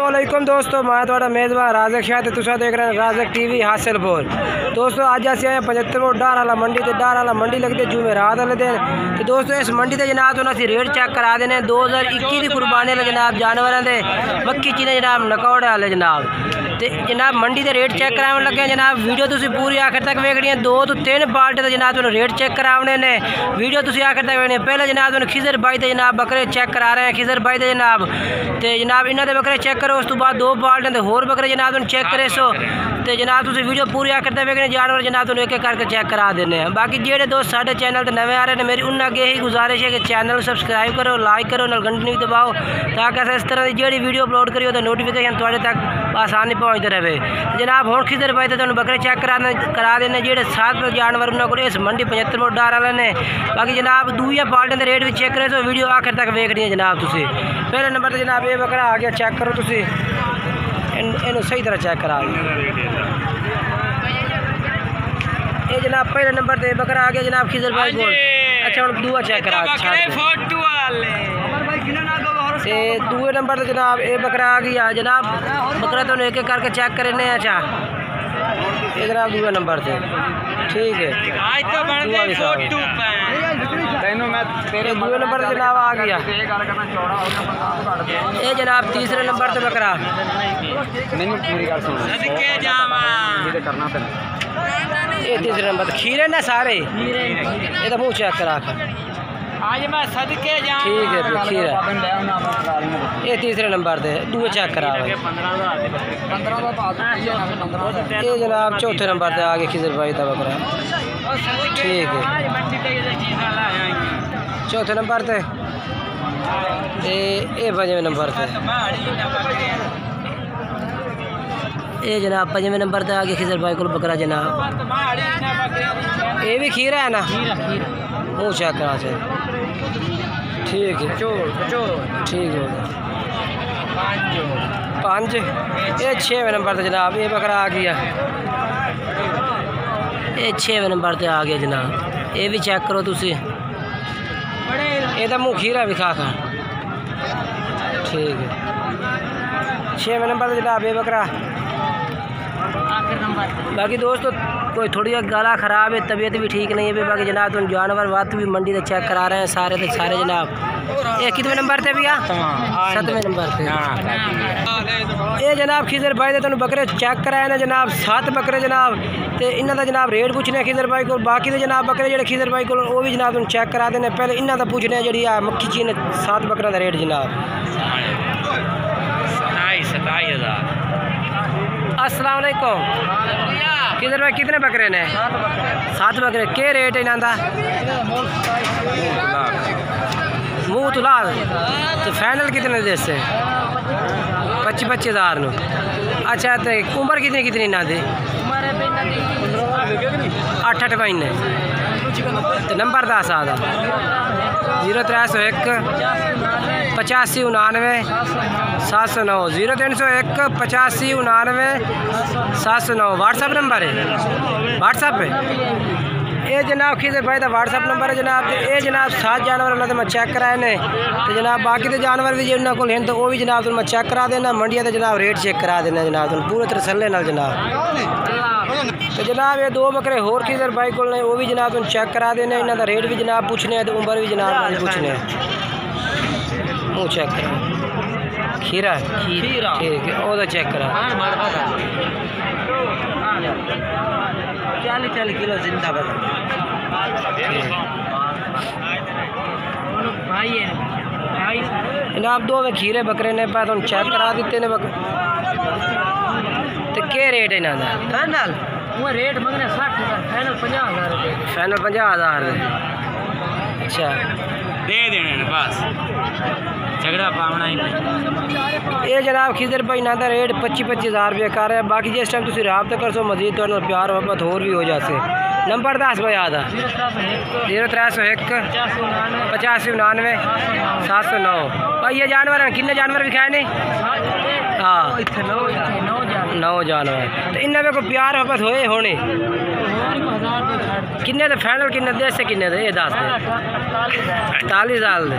वालेकुम दोस्तों, मैं थोड़ा मेज़बान राजक शाह ते तुसा देख रहे हैं राजक टीवी हासिलपुर। दोस्तों अज अस आए 75 डार वाला मंडी ते डार वाला मंडी लगती जुमेरात वाले दिन। तो दोस्तों इस मंडी के जनाब तो असी रेट चेक करा देने 2021 की कुर्बानी वाले जनाब जानवरों के मक्की चीने जनाब नकौड़े वाले जनाब। तो जनाब मंडी के रेट चेक कराने लगे जनाब। वीडियो तुसी पूरी आखिर तक वेखनी है। 2 तो 3 पार्ट जनाब तुम रेट चेक कराने ने। वीडियो तुसी आखिर तक वेखनी है। पहले जनाब तुम खिजर बाई के जनाब बकरे चेक करा रहे हैं। खिजर बाई के जनाब तो जनाब इन्हों के बकरे चेक करो। उस तो बाद 2 पार्ट ने होर बकरे जनाब तुम चेक करे सो। तो जनाब तुम वीडियो पूरी आखिर तक वेखने जानवर जनाब तुम एक एक करके चेक करा देने हैं। बाकी जेडे दोस्त साढ़े चैनल पर नवे आ रहे हैं मेरी उन्हें अगे ही गुजारिश है कि चैनल सब्सक्राइब करो, लाइक करो, नाल घंटी भी दबाओ ताकि अस इस तरह की जी वीडियो अपलोड करियो तो नोटिफिकेशन थोड़े तक आसानी पहुँचते रहे। जनाब हम खिजर पाई तो तुम बकरे चेक करा देने जेडे 7 जानवर उन्होंने इस मंडी 75 डार वाले ने। बाकी जनाब दूसरी पार्टियों के रेट भी चेक करे तो वीडियो आखिर तक वेखनी है जनाब। तुसी पहले नंबर पर जनाब ये बकरा आ गया, चेक करो तुसी इन्हों सही तरह चेक करा ये जनाब। पहले नंबर पर बकरा आ गया जनाब खिजर भाई को। अच्छा हम दूआ चेक करा दूए नंबर पर जनाब ये बकरा आ गया जनाब। बकरा तो एक एक करके चेक करने। अच्छा ये जनाब दूसरे नंबर से ठीक है। दूसरे नंबर से जनाब आ गया ये जनाब। तीसरे नंबर से बकरा ये तीसरे नंबर खीरे ना सारे ये तो मुँह चेक करा आज मैं सदके ठीक है खीरा ये तीसरे नंबर पे दूए चेक करा ये जनाब। चौथे नंबर पे आगे खिजर भाई था बकरा ठीक है। चौथे नंबर पे ये 5वें नंबर पे ये जनाब 5वें नंबर पे आगे खिजर भाई को बकरा जनाब। ये भी खीरा है ना मुँह चेक करा से ठीक है ठीक हो गया 5। ये 6वें नंबर पे जनाब ये बकरा आ गया। ये 6वें नंबर पे आ गया जनाब। ये भी चेक करो तुसी ये तो मुँह खीरा भी खा ठीक है। 6वें नंबर पे जनाब ये बकरा। बाकी दोस्तों कोई थोड़ी गला ख़राब है, तबीयत भी ठीक नहीं है। बाकी जनाब तुम जानवर वात भी मंडी से चेक करा रहे हैं सारे के सारे जनाब। ये कितने नंबर पे भैया 7वें नंबर पे ये जनाब खिजर भाई तुम बकरे चेक कराए ना जनाब। 7 बकरे जनाब। तो इन्हों का जनाब रेट पूछने खिजर भाई को। बाकी तो जनाब बकरे जो खिजर भाई को वो भी जनाब तुम चेक करा देने। पहले इन्हों का पूछने जी मक्खी चीन 7 बकरों का रेट जनाब 27,000। अस्सलाम वालेकुम किधर भाई कितने बकरे ने 7 बकरे के रेट है इन्हों मुँह तुलाल तो फाइनल कितने दे से 25,000 नो। अच्छा तो उम्र कितनी कितनी इन्हों की 8 महीने। तो नंबर 10 आता 0301 85 99 709 0301 85 99 709 व्हाट्सअप नंबर है। व्हाट्सअप पे ये जनाब खिजर भाई का व्हाट्सअप नंबर है जनाब। ये जनाब 7 जानवर उन्होंने मैं चेक कराए ने। तो जनाब बाकी तो जानवर भी जो उन्होंने को हैं तो वो भी जनाब तुम मैं चेक करा देना। मंडिया तो जनाब रेट चेक करा देना जनाब तुम पूरे तसल्ले नाल जनाब। तो जनाब ये 2 बकरे होर खिजर भाई को वो भी जनाब तुम चेक करा देने। इन्हों का रेट भी जनाब पूछने तो उम्र भी जनाब पूछने। मुँह चेक करा खीरा ठीक है वो तो चेक करा 40 किलो जिंदा जनाब। 2 में खीरे बकरे ने तुम चेक करा दिते ने तो क्या रेट है इन्हों रेट मंगने 60,000 फाइनल 50,000 फाइनल 50,000 अच्छा दे देने बस झगड़ा पावना ही नहीं। ये जनाब खिजर भाई ना रेट 25,000 रुपये कर रहे हैं। बाकी जिस टाइम तुम रबता कर सो मजीद तो प्यार मोहब्बत होर भी हो जाते। नंबर 10 भाई आता 0301 85 99 709। भाई ये जानवर हैं किन्ने जानवर विखाए ने हाँ 9 जानवर। तो इन्हें को प्यार मोहब्बत होए होने किन्ने तो फाइनल किन्ने दे से किन्ने ये 10 48,000 दे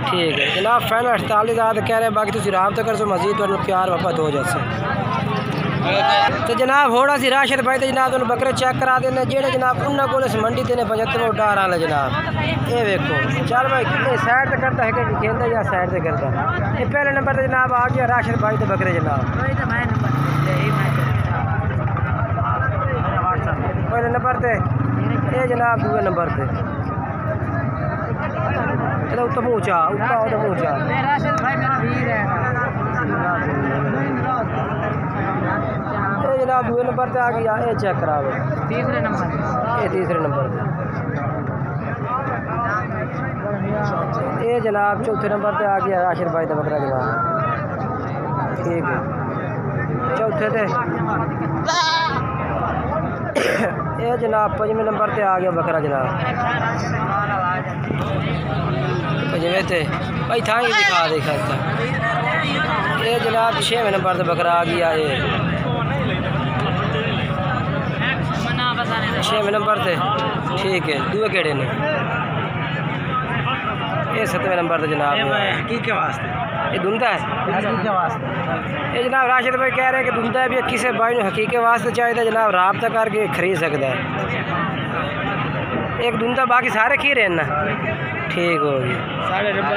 ठीक है जनाब फाइनल 48,000 कह रहे, बाकी तुम रबता कर सो मजीद तो प्यार वफत हो जाए। तो जनाब होड़ा सी राशिद भाई तो जनाब तुम बकरे चेक करा देने जेड़े जनाब उन्होंने को इस मंडी देने 75 डार आला जनाब। ये देखो चल भाई कितने साइड से करता है कि खेलता या साइड से करता। ये पहले नंबर पर जनाब आ गया राशिद भाई तो बकरे जनाब। पहले नंबर पे ये जनाब दूसरे नंबर पे उत्तर पहुँचा उत्तर पहुँचा जनाब दूसरे नंबर पे आ गया। ये चेक करा तीसरे नंबर ये तीसरे नंबर पे ये जनाब चौथे नंबर पे आ गया राशिद भाई का बकरा जनाब। ठीक है चौथे थे ये जनाब पंजवें नंबर पे आ गया बकरा जनाब। पंजवें थे भाई था ही दिखा देखा था। ये जनाब 6वें नंबर पे बकरा आ गया। ये 6वें नंबर पे ठीक है दूए केड़े ने ये 7वें नंबर पे जनाब की के वास्ते ये धुंधा है के वास्ते। ये जनाब राशिद भाई कह रहे हैं कि धुंधा है भी किसी भाई ने हकीके वास्ते चाहिए जनाब रबता करके खरीद सकता है। एक धुंधा बाकी सारे खी रहे ना। ठीक हो गया सारे नंबर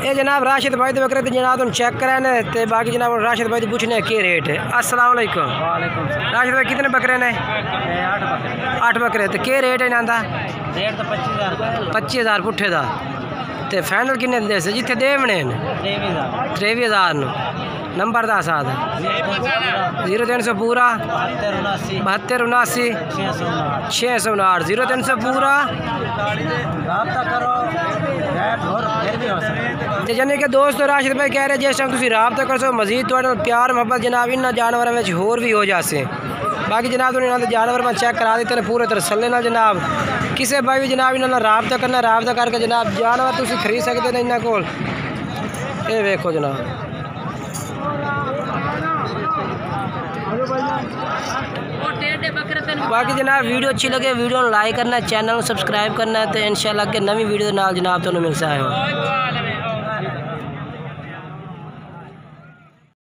ये जनाब राशिद भाई तो बकरे जनाब तुम चेक कराने तो बाकी जनाब राशिद भाई पूछने के रेट है। अस्सलाम वालेकुम। राशिद भाई कितने बकरे ने 8 बकरे तो के रेट है इन्हों रेट तो 25,000 पुट्ठे का तो फाइनल किन्ने दे जिथे देवने 23,000 नंबर दस आ 0300 पूरा 7279 659 0300 पूरा तो यानी कि दोस्तों राशिद भाई कह रहे जिस टाइम तुम रबता कर सो मजीद तो प्यार मुहब्बत जनाब इन्होंने जानवरों में होर भी हो जासे। बाकी जनाब इन्होंने जानवर में चेक करा देते हैं पूरे तसल्ले ना जनाब किसी भाई भी जनाब इन्होंने रबता करना रबता करके जनाब जानवर तुम खरीद सकते हैं इन्होंने को। ये देखो जनाब बाकी जनाब वीडियो अच्छी लगे वीडियो लाइक करना चैनल को सब्सक्राइब करना तो इंशाल्लाह के नवी वीडियो नाल जनाब तुहानू मिल सकता है।